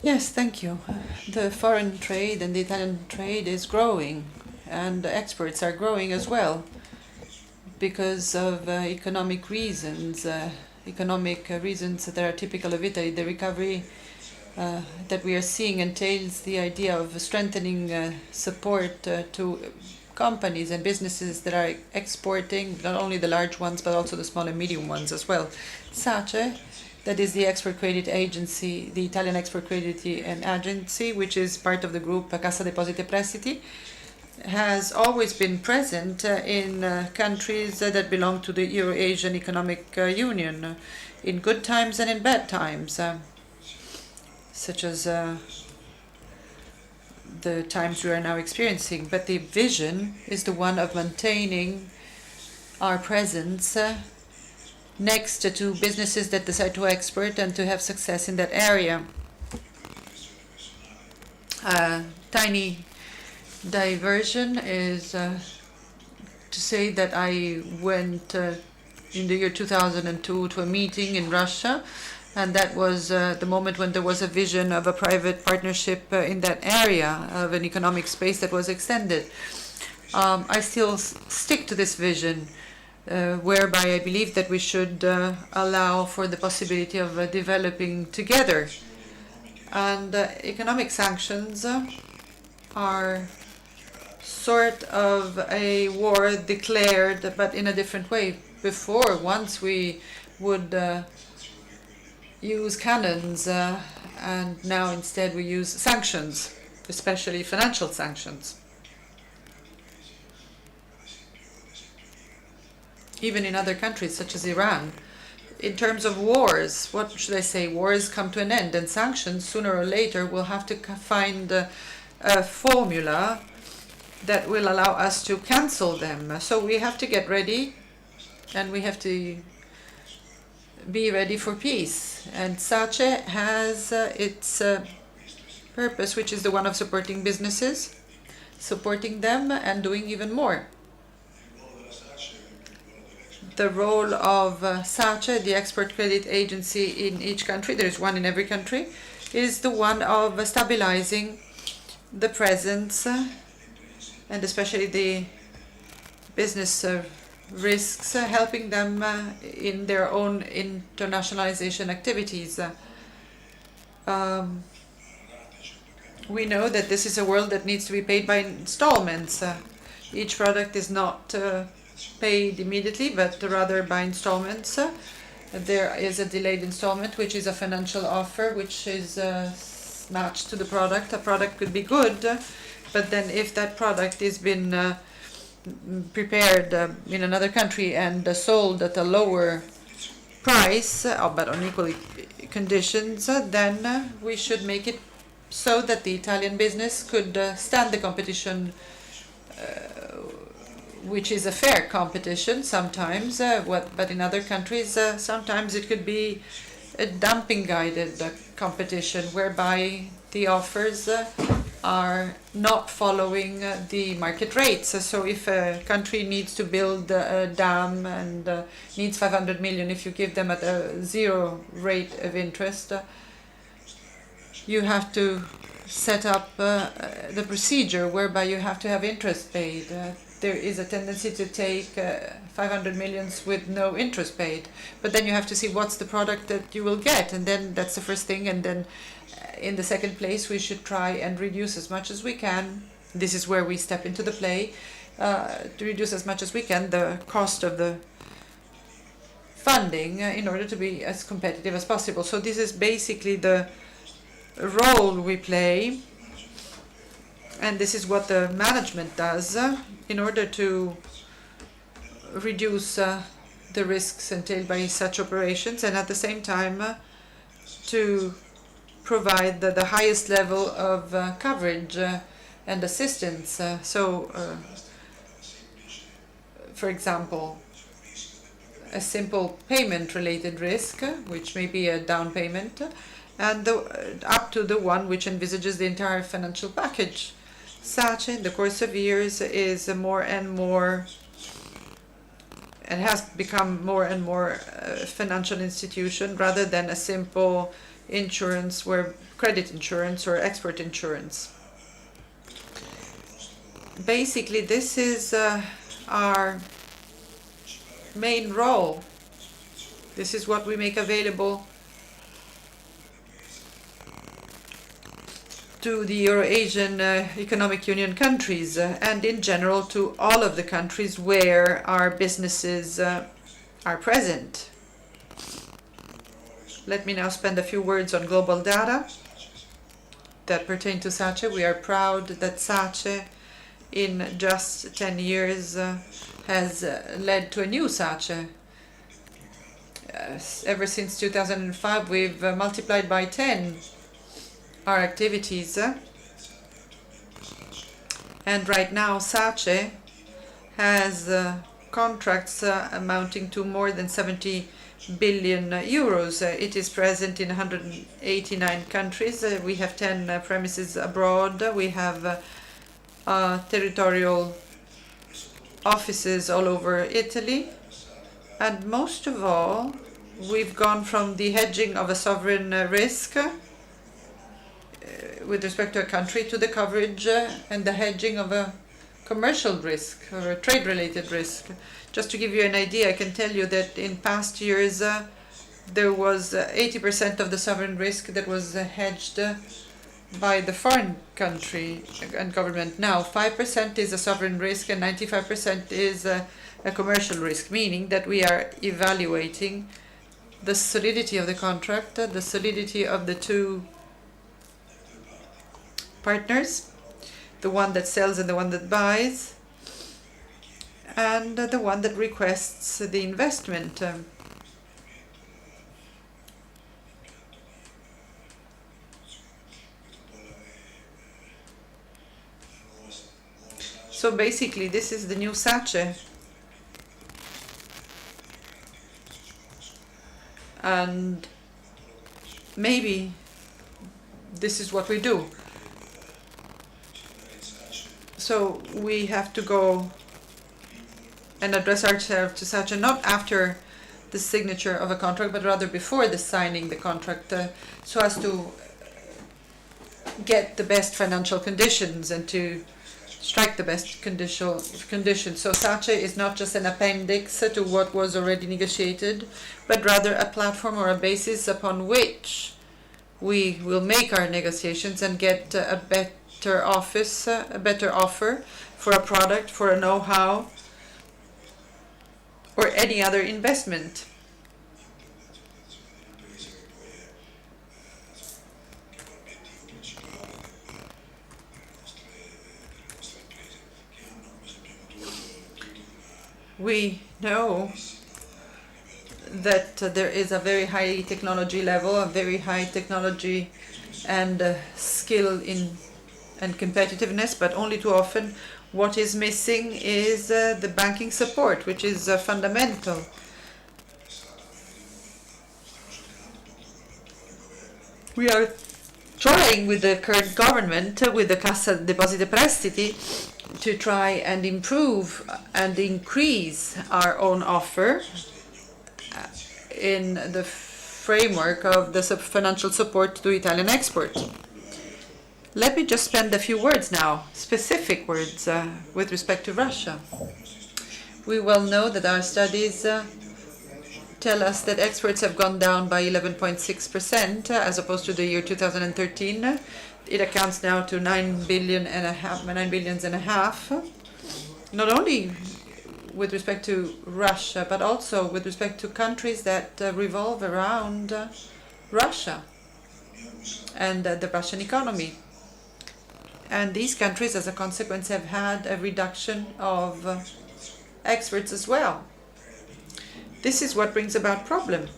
Yes, thank you. The foreign trade and the Italian trade is growing, and exports are growing as well because of economic reasons that are typical of Italy. The recovery that we are seeing entails the idea of strengthening support to companies and businesses that are exporting, not only the large ones but also the small and medium ones as well. SACE, that is the export credit agency, the Italian export credit agency, which is part of the group Cassa Depositi e Prestiti, has always been present in countries that belong to the Euro-Asian Economic Union, in good times and in bad times, such as the times we are now experiencing. But the vision is the one of maintaining our presence next to businesses that decide to export and to have success in that area. Tiny diversion is to say that I went in the year 2002 to a meeting in Russia, and that was the moment when there was a vision of a private partnership in that area of an economic space that was extended. I still stick to this vision, whereby I believe that we should allow for the possibility of developing together. And economic sanctions are sort of a war declared, but in a different way. Before, once we would use cannons, and now instead we use sanctions, especially financial sanctions. Even in other countries such as Iran, in terms of wars, what should I say, wars come to an end, and sanctions sooner or later will have to find a formula that will allow us to cancel them. So we have to get ready, and we have to be ready for peace. And SACE has its purpose, which is the one of supporting businesses, supporting them and doing even more. The role of SACE, the export credit agency in each country, there is one in every country, is the one of stabilizing the presence and especially the business risks, helping them in their own internationalization activities. We know that this is a world that needs to be paid by installments. Each product is not paid immediately, but rather by installments. There is a delayed installment, which is a financial offer, which is matched to the product. A product could be good, but then if that product has been prepared in another country and sold at a lower price, but on equal conditions, then we should make it so that the Italian business could stand the competition, which is a fair competition sometimes, but in other countries sometimes it could be a dumping-guided competition, whereby the offers are not following the market rates. So if a country needs to build a dam and needs 500 million, if you give them at a zero rate of interest, you have to set up the procedure whereby you have to have interest paid. There is a tendency to take 500 millions with no interest paid, but then you have to see what's the product that you will get, and then that's the first thing, and then in the second place we should try and reduce as much as we can. This is where we step into the play, to reduce as much as we can the cost of the funding in order to be as competitive as possible. So this is basically the role we play, and this is what the management does in order to reduce the risks entailed by such operations, and at the same time to provide the highest level of coverage and assistance. For example, a simple payment-related risk, which may be a down payment, and up to the one which envisages the entire financial package. SACE, in the course of years, is more and more, and has become more and more a financial institution rather than a simple insurance where credit insurance or export insurance. Basically, this is our main role. This is what we make available to the Euro-Asian Economic Union countries and in general to all of the countries where our businesses are present. Let me now spend a few words on global data that pertain to SACE. We are proud that SACE in just 10 years has led to a new SACE. Ever since 2005, we've multiplied by 10 our activities. And right now, SACE has contracts amounting to more than 70 billion euros. It is present in 189 countries. We have 10 premises abroad. We have territorial offices all over Italy. And most of all, we've gone from the hedging of a sovereign risk with respect to a country to the coverage and the hedging of a commercial risk or a trade-related risk. Just to give you an idea, I can tell you that in past years there was 80% of the sovereign risk that was hedged by the foreign country and government. Now 5% is a sovereign risk and 95% is a commercial risk, meaning that we are evaluating the solidity of the contract, the solidity of the two partners, the one that sells and the one that buys, and the one that requests the investment. So basically, this is the new SACE. And maybe this is what we do. So we have to go and address ourselves to SACE not after the signature of a contract, but rather before the signing the contract, so as to get the best financial conditions and to strike the best conditions. So SACE is not just an appendix to what was already negotiated, but rather a platform or a basis upon which we will make our negotiations and get a better offer for a product, for a know-how, or any other investment. We know that there is a very high technology level, a very high technology and skill in and competitiveness, but only too often what is missing is the banking support, which is fundamental. We are trying with the current government, with the Cassa Depositi e Prestiti, to try and improve and increase our own offer in the framework of the financial support to Italian export. Let me just spend a few words now, specific words, with respect to Russia. We well know that our studies tell us that exports have gone down by 11.6% as opposed to the year 2013. It accounts now to 9 billions and a half, not only with respect to Russia, but also with respect to countries that revolve around Russia and the Russian economy. And these countries, as a consequence, have had a reduction of exports as well. This is what brings about problem,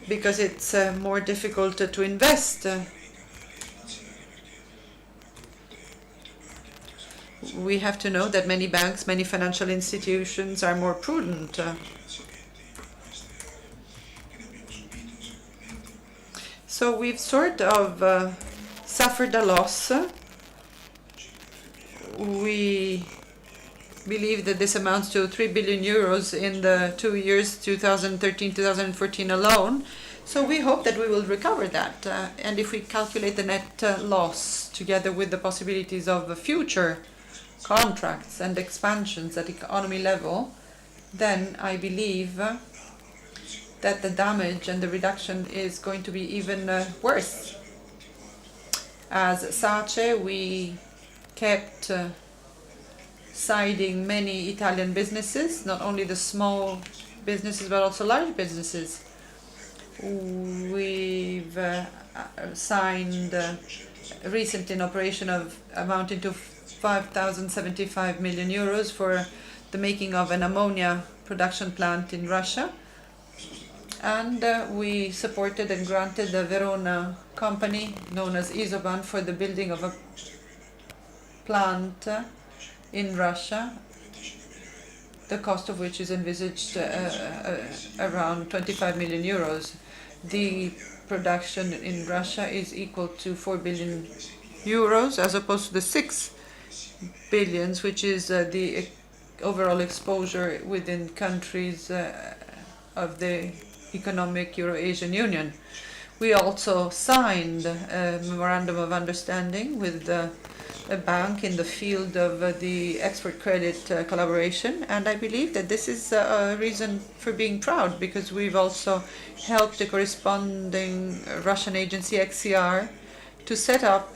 because it's more difficult to invest. We have to know that many banks, many financial institutions are more prudent. So we've sort of suffered a loss. We believe that this amounts to 3 billion euros in the 2 years, 2013-2014 alone. So we hope that we will recover that. And if we calculate the net loss together with the possibilities of future contracts and expansions at economy level, then I believe that the damage and the reduction is going to be even worse. As SACE, we kept siding many Italian businesses, not only the small businesses but also large businesses. We've signed recently an operation of amounting to 5,075 million euros for the making of an ammonia production plant in Russia. And we supported and granted the Verona company, known as GIOVANNI, for the building of a plant in Russia, the cost of which is envisaged around 25 million euros. The production in Russia is equal to 4 billion euros, as opposed to the 6 billions, which is the overall exposure within countries of the Economic Euro-Asian Union. We also signed a memorandum of understanding with a bank in the field of the export credit collaboration, and I believe that this is a reason for being proud, because we've also helped the corresponding Russian agency XCR to set up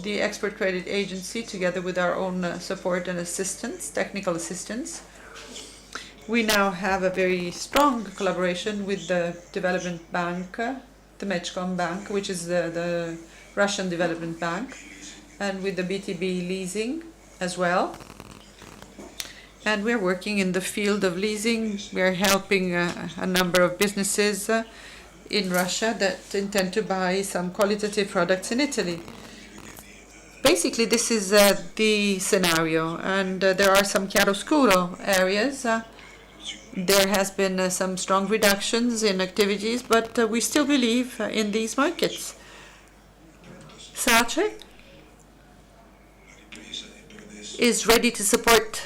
the export credit agency together with our own support and assistance, technical assistance. We now have a very strong collaboration with the development bank, the Mechcom Bank, which is the Russian development bank, and with the BTB leasing as well. And we're working in the field of leasing. We're helping a number of businesses in Russia that intend to buy some qualitative products in Italy. Basically, this is the scenario, and there are some chiaroscuro areas. There has been some strong reductions in activities, but we still believe in these markets. SACE is ready to support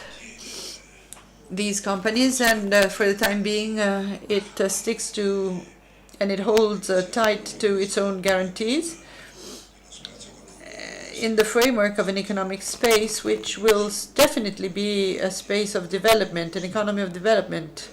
these companies, and for the time being it sticks to and it holds tight to its own guarantees in the framework of an economic space which will definitely be a space of development, an economy of development.